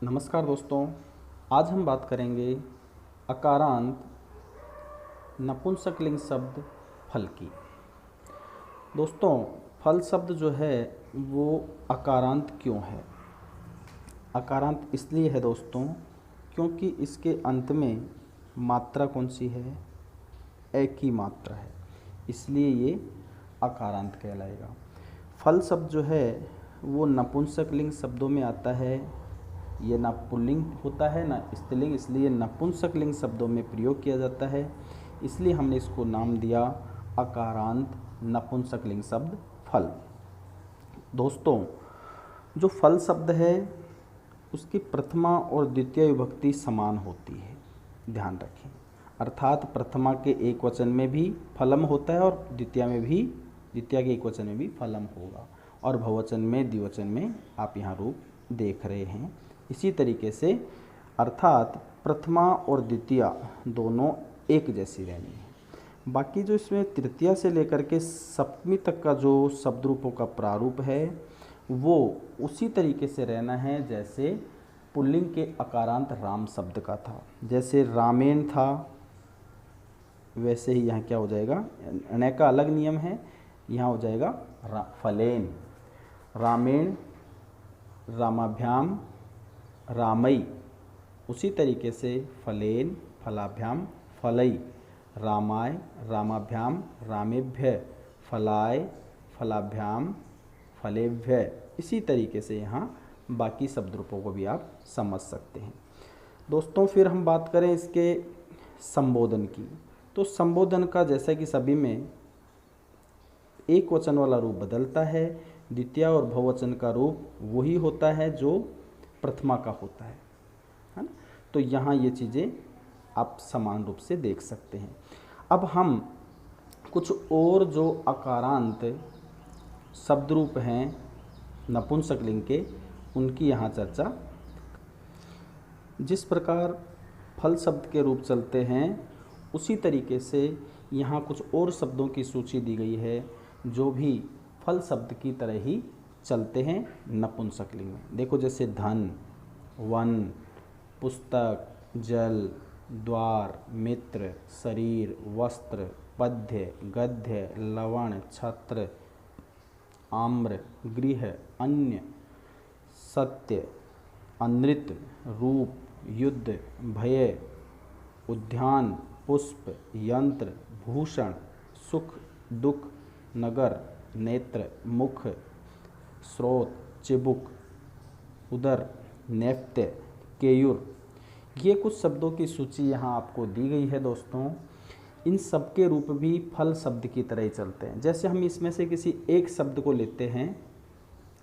नमस्कार दोस्तों, आज हम बात करेंगे अकारांत नपुंसकलिंग शब्द फल की। दोस्तों, फल शब्द जो है वो अकारांत क्यों है? अकारांत इसलिए है दोस्तों क्योंकि इसके अंत में मात्रा कौन सी है? एक ही मात्रा है, इसलिए ये अकारांत कहलाएगा। फल शब्द जो है वो नपुंसकलिंग शब्दों में आता है। ये ना पुल्लिंग होता है ना स्त्रीलिंग, इसलिए नपुंसकलिंग शब्दों में प्रयोग किया जाता है। इसलिए हमने इसको नाम दिया अकारांत नपुंसकलिंग शब्द फल। दोस्तों, जो फल शब्द है उसकी प्रथमा और द्वितीय विभक्ति समान होती है, ध्यान रखें। अर्थात प्रथमा के एक वचन में भी फलम होता है और द्वितीय के एक वचन में भी फलम होगा, और बहुवचन में द्विवचन में आप यहाँ रूप देख रहे हैं। इसी तरीके से अर्थात प्रथमा और द्वितीय दोनों एक जैसी रहनी है। बाकी जो इसमें तृतीया से लेकर के सप्तमी तक का जो शब्द रूपों का प्रारूप है वो उसी तरीके से रहना है जैसे पुल्लिंग के अकारांत राम शब्द का था। जैसे रामेण था वैसे ही यहाँ क्या हो जाएगा, ण का अलग नियम है, यहाँ हो जाएगा फलेन। रामेण, रामाभ्याम, रामई। उसी तरीके से फलेन, फलाभ्याम, फलई। रामाय, रामाभ्याम, रामेभ्य, फलाय, फलाभ्याम, फलेभ्य। इसी तरीके से यहाँ बाकी शब्द रूपों को भी आप समझ सकते हैं। दोस्तों, फिर हम बात करें इसके संबोधन की, तो संबोधन का जैसा कि सभी में एक वचन वाला रूप बदलता है, द्वितीय और बहुवचन का रूप वही होता है जो प्रथमा का होता है ना। तो यहाँ ये चीज़ें आप समान रूप से देख सकते हैं। अब हम कुछ और जो अकारांत शब्द रूप हैं नपुंसकलिंग के, उनकी यहाँ चर्चा। जिस प्रकार फल शब्द के रूप चलते हैं उसी तरीके से यहाँ कुछ और शब्दों की सूची दी गई है जो भी फल शब्द की तरह ही चलते हैं नपुंसकलिंग में। देखो, जैसे धन, वन, पुस्तक, जल, द्वार, मित्र, शरीर, वस्त्र, पद्य, गद्य, लवण, छत्र, आम्र, गृह, अन्य, सत्य, अनृत, रूप, युद्ध, भय, उद्यान, पुष्प, यंत्र, भूषण, सुख, दुख, नगर, नेत्र, मुख, स्रोत, चिबुक, उदर, नैफ्य, केयूर। ये कुछ शब्दों की सूची यहाँ आपको दी गई है दोस्तों। इन सब के रूप भी फल शब्द की तरह ही चलते हैं। जैसे हम इसमें से किसी एक शब्द को लेते हैं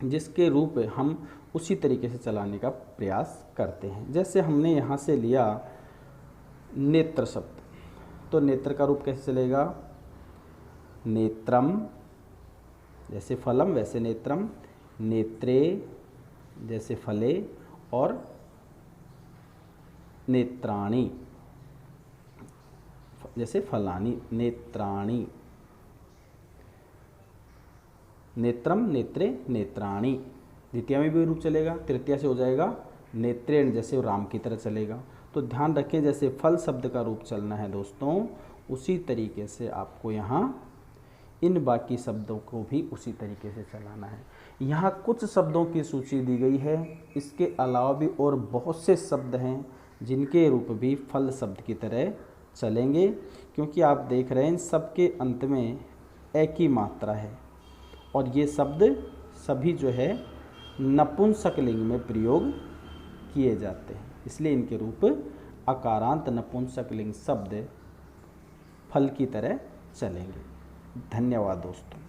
जिसके रूप हम उसी तरीके से चलाने का प्रयास करते हैं। जैसे हमने यहाँ से लिया नेत्र शब्द, तो नेत्र का रूप कैसे चलेगा? नेत्रम, जैसे फलम वैसे नेत्रम, नेत्रे जैसे फले, और नेत्राणि जैसे फलानी, नेत्राणि। नेत्रम, नेत्रे, नेत्राणि। द्वितीय में भी रूप चलेगा, तृतीय से हो जाएगा नेत्रेण, जैसे राम की तरह चलेगा। तो ध्यान रखें, जैसे फल शब्द का रूप चलना है दोस्तों, उसी तरीके से आपको यहाँ इन बाकी शब्दों को भी उसी तरीके से चलाना है। यहाँ कुछ शब्दों की सूची दी गई है, इसके अलावा भी और बहुत से शब्द हैं जिनके रूप भी फल शब्द की तरह चलेंगे, क्योंकि आप देख रहे हैं इन सबके अंत में एक ही मात्रा है और ये शब्द सभी जो है नपुंसकलिंग में प्रयोग किए जाते हैं। इसलिए इनके रूप अकारांत नपुंसकलिंग शब्द फल की तरह चलेंगे। धन्यवाद दोस्तों।